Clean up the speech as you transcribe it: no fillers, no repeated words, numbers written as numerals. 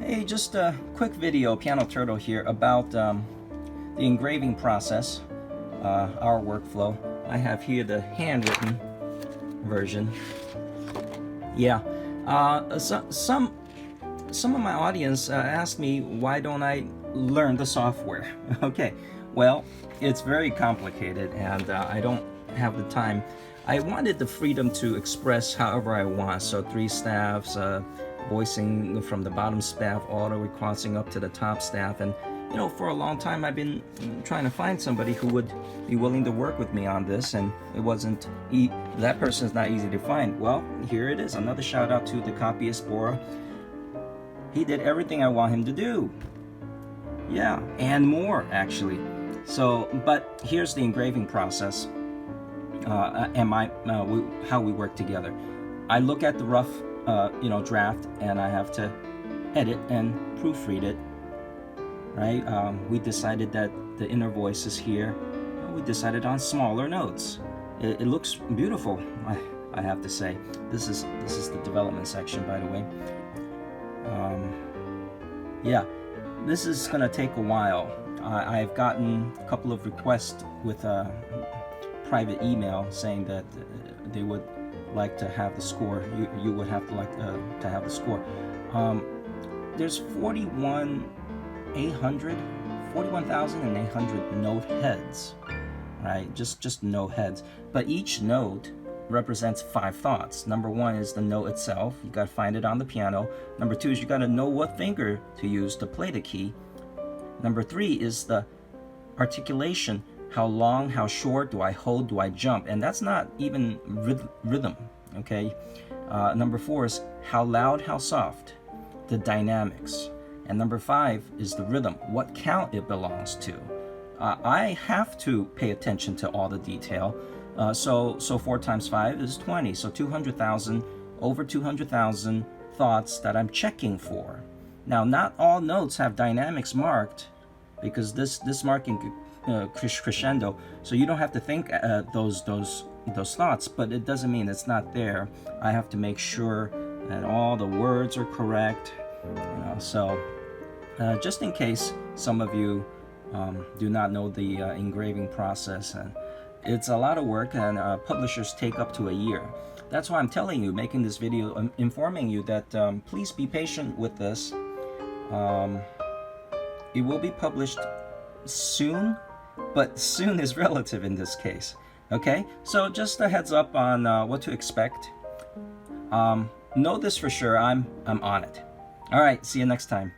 Hey, just a quick video, PianoTurtle here, about the engraving process, our workflow. I have here the handwritten version. Yeah, some of my audience asked me why don't I learn the software. Okay, well, it's very complicated and I don't have the time. I wanted the freedom to express however I want, so 3 staffs, voicing from the bottom staff all the way crossing up to the top staff. And you know, for a long time I've been trying to find somebody who would be willing to work with me on this, and it wasn't that person's not easy to find. Well, here it is. Another shout out to the Copyist. He did everything I want him to do. Yeah, and more actually. So, but here's the engraving process and how we work together. I look at the rough draft, and I have to edit and proofread it, right? We decided that the inner voice is here. We decided on smaller notes. It looks beautiful, I have to say. This is the development section, by the way. Yeah, this is gonna take a while. I've gotten a couple of requests with a private email saying that they would like to have the score. You would have to like to have the score. There's 41,800 note heads, right? Just note heads. But each note represents 5 thoughts. Number 1 is the note itself. You got to find it on the piano. Number 2 is you got to know what finger to use to play the key. Number 3 is the articulation. How long, how short do I hold, do I jump? And that's not even rhythm, okay? Number 4 is how loud, how soft, the dynamics. And number 5 is the rhythm, what count it belongs to. I have to pay attention to all the detail. So 4 times 5 is 20, so 200,000, over 200,000 thoughts that I'm checking for. Now, not all notes have dynamics marked, because this marking crescendo, so you don't have to think those thoughts, but it doesn't mean it's not there. I have to make sure that all the words are correct, so just in case some of you do not know the engraving process, and it's a lot of work, and publishers take up to a year. That's why I'm telling you, making this video, informing you that please be patient with this. It will be published soon, but soon is relative in this case. Okay, so just a heads up on what to expect. Know this for sure, I'm on it. All right, see you next time.